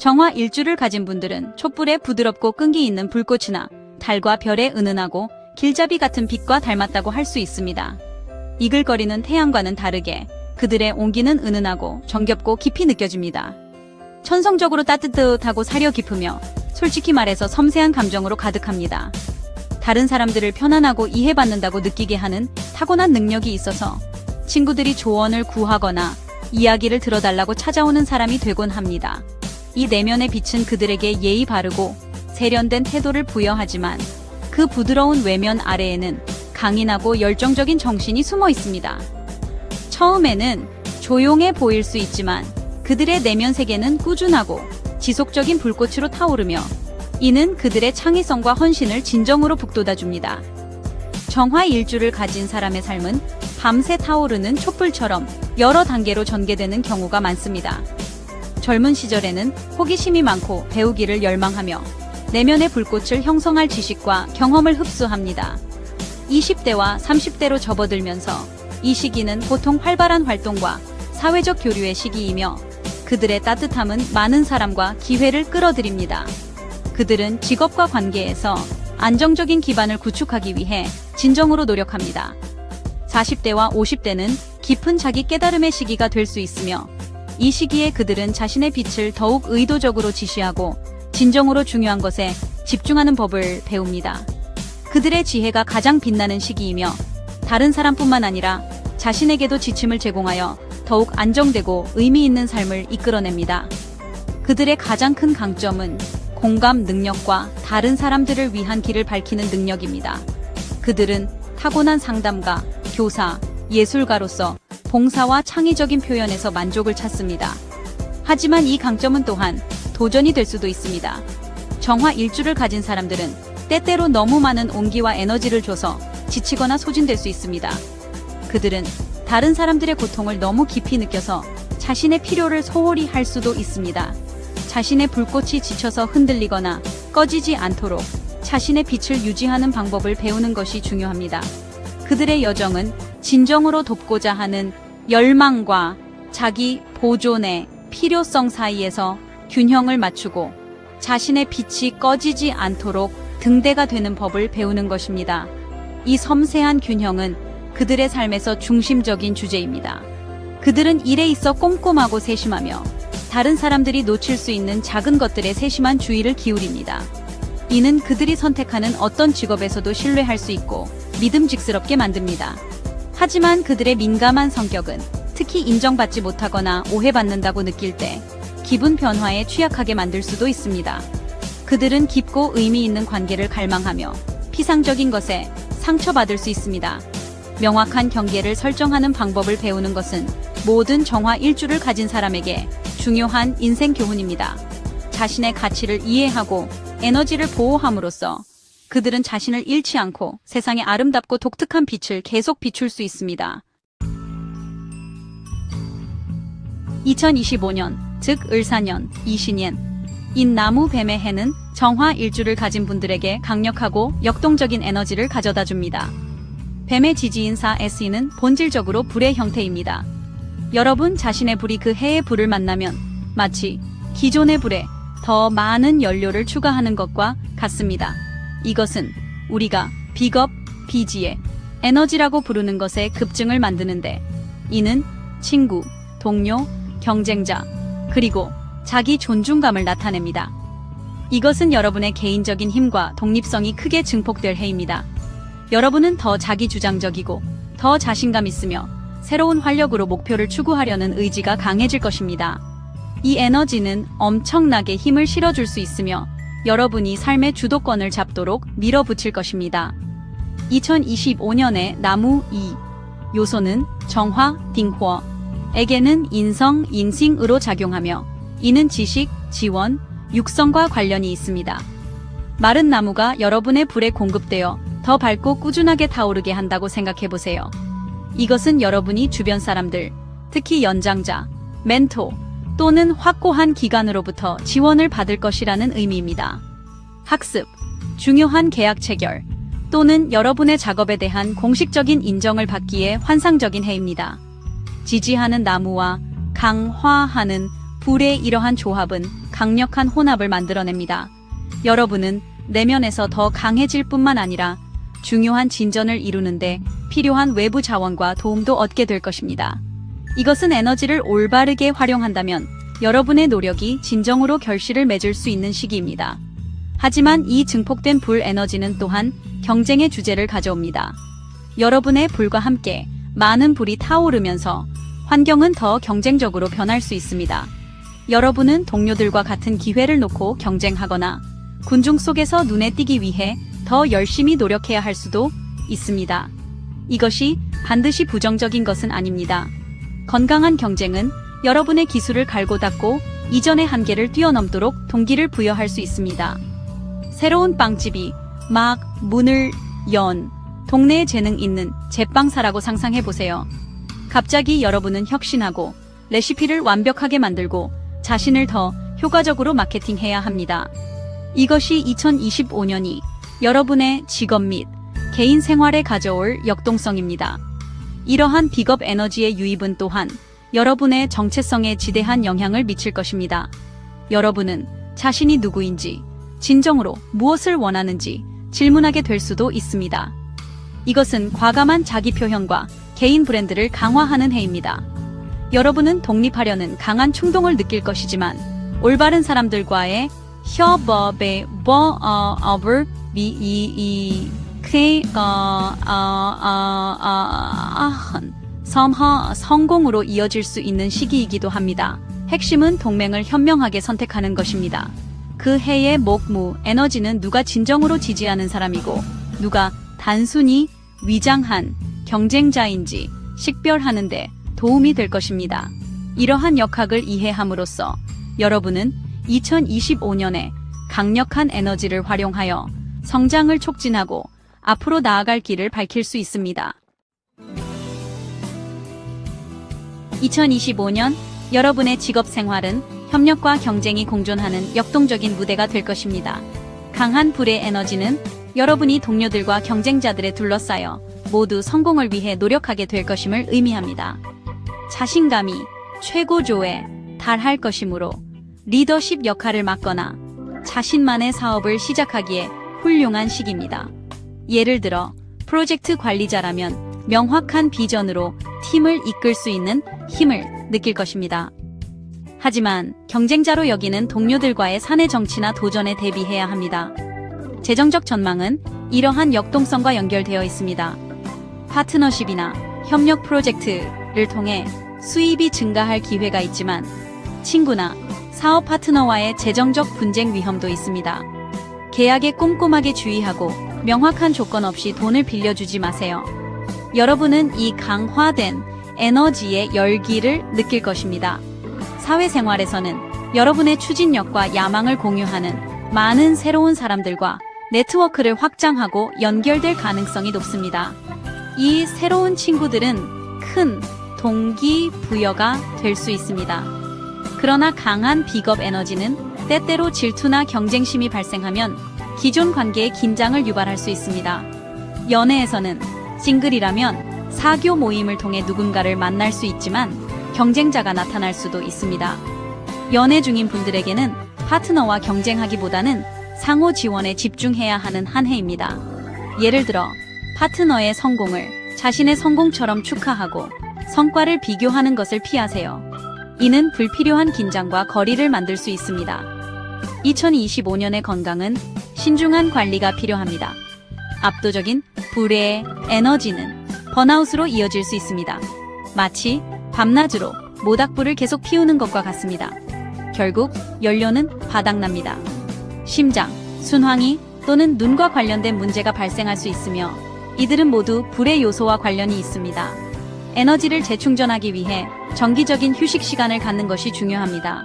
정화 일주를 가진 분들은 촛불에 부드럽고 끈기 있는 불꽃이나 달과 별의 은은하고 길잡이 같은 빛과 닮았다고 할 수 있습니다. 이글거리는 태양과는 다르게 그들의 온기는 은은하고 정겹고 깊이 느껴집니다. 천성적으로 따뜻하고 사려 깊으며 솔직히 말해서 섬세한 감정으로 가득합니다. 다른 사람들을 편안하고 이해받는다고 느끼게 하는 타고난 능력이 있어서 친구들이 조언을 구하거나 이야기를 들어달라고 찾아오는 사람이 되곤 합니다. 이 내면의 빛은 그들에게 예의 바르고 세련된 태도를 부여하지만 그 부드러운 외면 아래에는 강인하고 열정적인 정신이 숨어 있습니다. 처음에는 조용해 보일 수 있지만 그들의 내면 세계는 꾸준하고 지속적인 불꽃으로 타오르며 이는 그들의 창의성과 헌신을 진정으로 북돋아줍니다. 정화 일주를 가진 사람의 삶은 밤새 타오르는 촛불처럼 여러 단계로 전개되는 경우가 많습니다. 젊은 시절에는 호기심이 많고 배우기를 열망하며 내면의 불꽃을 형성할 지식과 경험을 흡수합니다. 20대와 30대로 접어들면서 이 시기는 보통 활발한 활동과 사회적 교류의 시기이며 그들의 따뜻함은 많은 사람과 기회를 끌어들입니다. 그들은 직업과 관계에서 안정적인 기반을 구축하기 위해 진정으로 노력합니다. 40대와 50대는 깊은 자기 깨달음의 시기가 될 수 있으며 이 시기에 그들은 자신의 빛을 더욱 의도적으로 지시하고 진정으로 중요한 것에 집중하는 법을 배웁니다. 그들의 지혜가 가장 빛나는 시기이며 다른 사람뿐만 아니라 자신에게도 지침을 제공하여 더욱 안정되고 의미 있는 삶을 이끌어냅니다. 그들의 가장 큰 강점은 공감 능력과 다른 사람들을 위한 길을 밝히는 능력입니다. 그들은 타고난 상담가, 교사, 예술가로서 봉사와 창의적인 표현에서 만족을 찾습니다. 하지만 이 강점은 또한 도전이 될 수도 있습니다. 정화 일주를 가진 사람들은 때때로 너무 많은 온기와 에너지를 줘서 지치거나 소진될 수 있습니다. 그들은 다른 사람들의 고통을 너무 깊이 느껴서 자신의 필요를 소홀히 할 수도 있습니다. 자신의 불꽃이 지쳐서 흔들리거나 꺼지지 않도록 자신의 빛을 유지하는 방법을 배우는 것이 중요합니다. 그들의 여정은 진정으로 돕고자 하는 열망과 자기 보존의 필요성 사이에서 균형을 맞추고 자신의 빛이 꺼지지 않도록 등대가 되는 법을 배우는 것입니다. 이 섬세한 균형은 그들의 삶에서 중심적인 주제입니다. 그들은 일에 있어 꼼꼼하고 세심하며 다른 사람들이 놓칠 수 있는 작은 것들에 세심한 주의를 기울입니다. 이는 그들이 선택하는 어떤 직업에서도 신뢰할 수 있고 믿음직스럽게 만듭니다. 하지만 그들의 민감한 성격은 특히 인정받지 못하거나 오해받는다고 느낄 때 기분 변화에 취약하게 만들 수도 있습니다. 그들은 깊고 의미 있는 관계를 갈망하며 피상적인 것에 상처받을 수 있습니다. 명확한 경계를 설정하는 방법을 배우는 것은 모든 정화 일주를 가진 사람에게 중요한 인생 교훈입니다. 자신의 가치를 이해하고 에너지를 보호함으로써 그들은 자신을 잃지 않고 세상의 아름답고 독특한 빛을 계속 비출 수 있습니다. 2025년, 즉 을사년, 이신년, 인 나무 뱀의 해는 정화 일주를 가진 분들에게 강력하고 역동적인 에너지를 가져다 줍니다. 뱀의 지지인사 S는 본질적으로 불의 형태입니다. 여러분 자신의 불이 그 해의 불을 만나면 마치 기존의 불에 더 많은 연료를 추가하는 것과 같습니다. 이것은 우리가 비겁, 비지의 에너지라고 부르는 것의 급증을 만드는데 이는 친구, 동료, 경쟁자, 그리고 자기 존중감을 나타냅니다. 이것은 여러분의 개인적인 힘과 독립성이 크게 증폭될 해입니다. 여러분은 더 자기주장적이고 더 자신감 있으며 새로운 활력으로 목표를 추구하려는 의지가 강해질 것입니다. 이 에너지는 엄청나게 힘을 실어줄 수 있으며 여러분이 삶의 주도권을 잡도록 밀어붙일 것입니다. 2025년의 나무 2 요소는 정화, 딩허에게는 인성, 인싱으로 작용하며 이는 지식, 지원, 육성과 관련이 있습니다. 마른 나무가 여러분의 불에 공급되어 더 밝고 꾸준하게 타오르게 한다고 생각해보세요. 이것은 여러분이 주변 사람들, 특히 연장자, 멘토 또는 확고한 기관으로부터 지원을 받을 것이라는 의미입니다. 학습, 중요한 계약 체결 또는 여러분의 작업에 대한 공식적인 인정을 받기에 환상적인 해입니다. 지지하는 나무와 강화하는 불의 이러한 조합은 강력한 혼합을 만들어냅니다. 여러분은 내면에서 더 강해질 뿐만 아니라 중요한 진전을 이루는데 필요한 외부 자원과 도움도 얻게 될 것입니다. 이것은 에너지를 올바르게 활용한다면 여러분의 노력이 진정으로 결실을 맺을 수 있는 시기입니다. 하지만 이 증폭된 불 에너지는 또한 경쟁의 주제를 가져옵니다. 여러분의 불과 함께 많은 불이 타오르면서 환경은 더 경쟁적으로 변할 수 있습니다. 여러분은 동료들과 같은 기회를 놓고 경쟁하거나 군중 속에서 눈에 띄기 위해 더 열심히 노력해야 할 수도 있습니다. 이것이 반드시 부정적인 것은 아닙니다. 건강한 경쟁은 여러분의 기술을 갈고 닦고 이전의 한계를 뛰어넘도록 동기를 부여할 수 있습니다. 새로운 빵집이 막 문을 연 동네에 재능 있는 제빵사라고 상상해보세요. 갑자기 여러분은 혁신하고 레시피를 완벽하게 만들고 자신을 더 효과적으로 마케팅해야 합니다. 이것이 2025년이 여러분의 직업 및 개인 생활에 가져올 역동성입니다. 이러한 빅업 에너지의 유입은 또한 여러분의 정체성에 지대한 영향을 미칠 것입니다. 여러분은 자신이 누구인지, 진정으로 무엇을 원하는지 질문하게 될 수도 있습니다. 이것은 과감한 자기 표현과 개인 브랜드를 강화하는 해입니다. 여러분은 독립하려는 강한 충동을 느낄 것이지만 올바른 사람들과의 협업의 성공으로 이어질 수 있는 시기이기도 합니다. 핵심은 동맹을 현명하게 선택하는 것입니다. 그 해의 목무 에너지는 누가 진정으로 지지하는 사람이고 누가 단순히 위장한 경쟁자인지 식별하는 데 도움이 될 것입니다. 이러한 역학을 이해함으로써 여러분은 2025년에 강력한 에너지를 활용하여 성장을 촉진하고 앞으로 나아갈 길을 밝힐 수 있습니다. 2025년 여러분의 직업 생활은 협력과 경쟁이 공존하는 역동적인 무대가 될 것입니다. 강한 불의 에너지는 여러분이 동료들과 경쟁자들에 둘러싸여 모두 성공을 위해 노력하게 될 것임을 의미합니다. 자신감이 최고조에 달할 것이므로 리더십 역할을 맡거나 자신만의 사업을 시작하기에 훌륭한 시기입니다. 예를 들어 프로젝트 관리자라면 명확한 비전으로 팀을 이끌 수 있는 힘을 느낄 것입니다. 하지만 경쟁자로 여기는 동료들과의 사내 정치나 도전에 대비해야 합니다. 재정적 전망은 이러한 역동성과 연결되어 있습니다. 파트너십이나 협력 프로젝트를 통해 수입이 증가할 기회가 있지만 친구나 사업 파트너와의 재정적 분쟁 위험도 있습니다. 계약에 꼼꼼하게 주의하고 명확한 조건 없이 돈을 빌려주지 마세요. 여러분은 이 강화된 에너지의 열기를 느낄 것입니다. 사회생활에서는 여러분의 추진력과 야망을 공유하는 많은 새로운 사람들과 네트워크를 확장하고 연결될 가능성이 높습니다. 이 새로운 친구들은 큰 동기부여가 될 수 있습니다. 그러나 강한 빅업 에너지는 때때로 질투나 경쟁심이 발생하면 기존 관계의 긴장을 유발할 수 있습니다. 연애에서는 싱글이라면 사교 모임을 통해 누군가를 만날 수 있지만 경쟁자가 나타날 수도 있습니다. 연애 중인 분들에게는 파트너와 경쟁하기보다는 상호 지원에 집중해야 하는 한 해입니다. 예를 들어 파트너의 성공을 자신의 성공처럼 축하하고 성과를 비교하는 것을 피하세요. 이는 불필요한 긴장과 거리를 만들 수 있습니다. 2025년의 건강은 신중한 관리가 필요합니다. 압도적인 불의 에너지는 번아웃으로 이어질 수 있습니다. 마치 밤낮으로 모닥불을 계속 피우는 것과 같습니다. 결국 연료는 바닥납니다. 심장, 순환이 또는 눈과 관련된 문제가 발생할 수 있으며 이들은 모두 불의 요소와 관련이 있습니다. 에너지를 재충전하기 위해 정기적인 휴식 시간을 갖는 것이 중요합니다.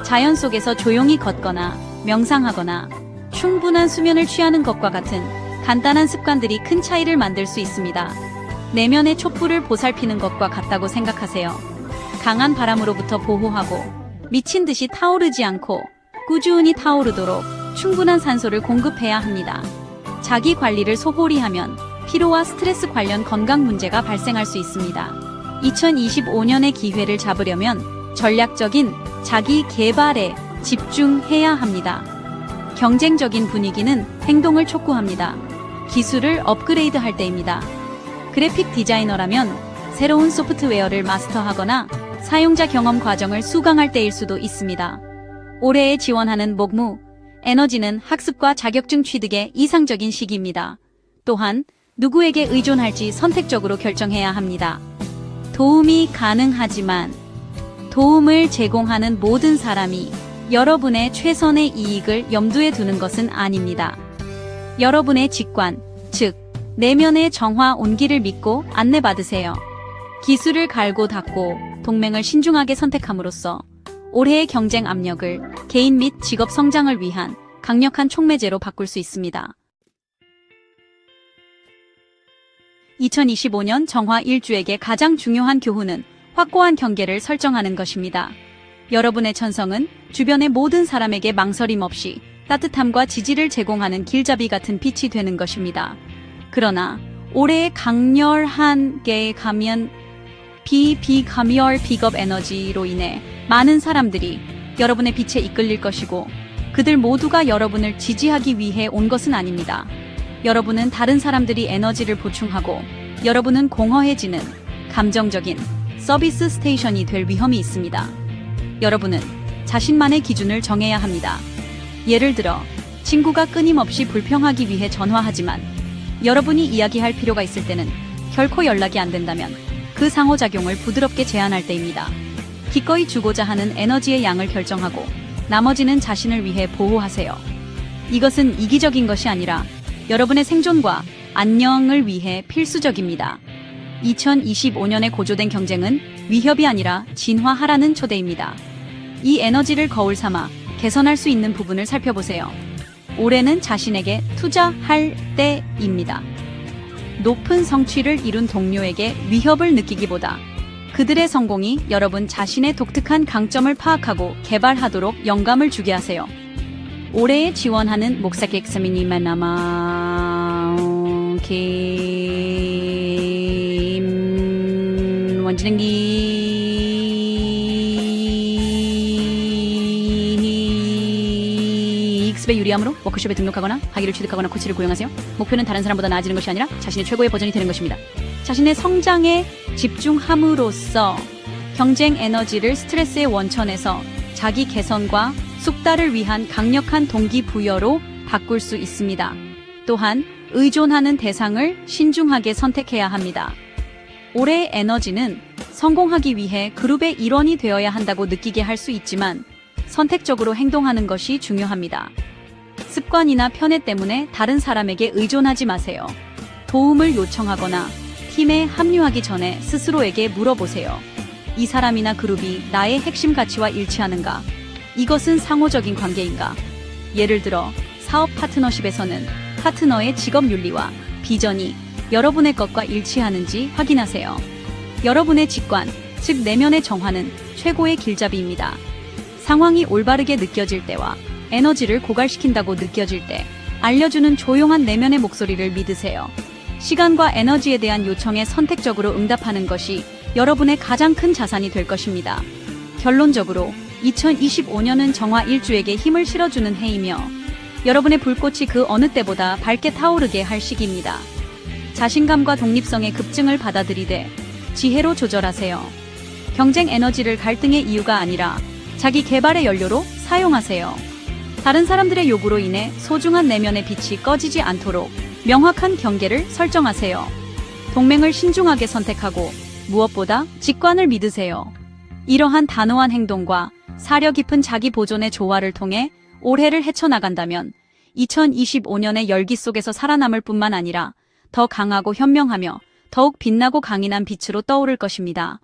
자연 속에서 조용히 걷거나 명상하거나 충분한 수면을 취하는 것과 같은 간단한 습관들이 큰 차이를 만들 수 있습니다. 내면의 촛불을 보살피는 것과 같다고 생각하세요. 강한 바람으로부터 보호하고 미친 듯이 타오르지 않고 꾸준히 타오르도록 충분한 산소를 공급해야 합니다. 자기 관리를 소홀히 하면 피로와 스트레스 관련 건강 문제가 발생할 수 있습니다. 2025년의 기회를 잡으려면 전략적인 자기 개발에 집중해야 합니다. 경쟁적인 분위기는 행동을 촉구합니다. 기술을 업그레이드할 때입니다. 그래픽 디자이너라면 새로운 소프트웨어를 마스터하거나 사용자 경험 과정을 수강할 때일 수도 있습니다. 올해에 지원하는 목무, 에너지는 학습과 자격증 취득의 이상적인 시기입니다. 또한 누구에게 의존할지 선택적으로 결정해야 합니다. 도움이 가능하지만 도움을 제공하는 모든 사람이 여러분의 최선의 이익을 염두에 두는 것은 아닙니다. 여러분의 직관, 즉 내면의 정화 온기를 믿고 안내받으세요. 기술을 갈고 닦고 동맹을 신중하게 선택함으로써 올해의 경쟁 압력을 개인 및 직업 성장을 위한 강력한 촉매제로 바꿀 수 있습니다. 2025년 정화 일주에게 가장 중요한 교훈은 확고한 경계를 설정하는 것입니다. 여러분의 천성은 주변의 모든 사람에게 망설임 없이 따뜻함과 지지를 제공하는 길잡이 같은 빛이 되는 것입니다. 그러나 올해의 강렬한 비감열 픽업 에너지로 인해 많은 사람들이 여러분의 빛에 이끌릴 것이고 그들 모두가 여러분을 지지하기 위해 온 것은 아닙니다. 여러분은 다른 사람들이 에너지를 보충하고 여러분은 공허해지는 감정적인 서비스 스테이션이 될 위험이 있습니다. 여러분은 자신만의 기준을 정해야 합니다. 예를 들어 친구가 끊임없이 불평하기 위해 전화하지만 여러분이 이야기할 필요가 있을 때는 결코 연락이 안 된다면 그 상호작용을 부드럽게 제한할 때입니다. 기꺼이 주고자 하는 에너지의 양을 결정하고 나머지는 자신을 위해 보호하세요. 이것은 이기적인 것이 아니라 여러분의 생존과 안녕을 위해 필수적입니다. 2025년에 고조된 경쟁은 위협이 아니라 진화하라는 초대입니다. 이 에너지를 거울 삼아 개선할 수 있는 부분을 살펴보세요. 올해는 자신에게 투자할 때입니다. 높은 성취를 이룬 동료에게 위협을 느끼기보다 그들의 성공이 여러분 자신의 독특한 강점을 파악하고 개발하도록 영감을 주게 하세요. 올해에 지원하는 목사객 엑사미니만 남아 김 원진행기 익스배 유리함으로 워크숍에 등록하거나 학위를 취득하거나 코치를 고용하세요. 목표는 다른 사람보다 나아지는 것이 아니라 자신의 최고의 버전이 되는 것입니다. 자신의 성장에 집중함으로써 경쟁 에너지를 스트레스의 원천에서 자기 개선과 숙달을 위한 강력한 동기부여로 바꿀 수 있습니다. 또한 의존하는 대상을 신중하게 선택해야 합니다. 올해의 에너지는 성공하기 위해 그룹의 일원이 되어야 한다고 느끼게 할 수 있지만 선택적으로 행동하는 것이 중요합니다. 습관이나 편애 때문에 다른 사람에게 의존하지 마세요. 도움을 요청하거나 팀에 합류하기 전에 스스로에게 물어보세요. 이 사람이나 그룹이 나의 핵심 가치와 일치하는가? 이것은 상호적인 관계인가? 예를 들어 사업 파트너십에서는 파트너의 직업 윤리와 비전이 여러분의 것과 일치하는지 확인하세요. 여러분의 직관, 즉 내면의 정화는 최고의 길잡이입니다. 상황이 올바르게 느껴질 때와 에너지를 고갈시킨다고 느껴질 때 알려주는 조용한 내면의 목소리를 믿으세요. 시간과 에너지에 대한 요청에 선택적으로 응답하는 것이 여러분의 가장 큰 자산이 될 것입니다. 결론적으로 2025년은 정화 일주에게 힘을 실어주는 해이며 여러분의 불꽃이 그 어느 때보다 밝게 타오르게 할 시기입니다. 자신감과 독립성의 급증을 받아들이되 지혜로 조절하세요. 경쟁 에너지를 갈등의 이유가 아니라 자기 개발의 연료로 사용하세요. 다른 사람들의 요구로 인해 소중한 내면의 빛이 꺼지지 않도록 명확한 경계를 설정하세요. 동맹을 신중하게 선택하고 무엇보다 직관을 믿으세요. 이러한 단호한 행동과 사려 깊은 자기 보존의 조화를 통해 올해를 헤쳐나간다면 2025년의 열기 속에서 살아남을 뿐만 아니라 더 강하고 현명하며 더욱 빛나고 강인한 빛으로 떠오를 것입니다.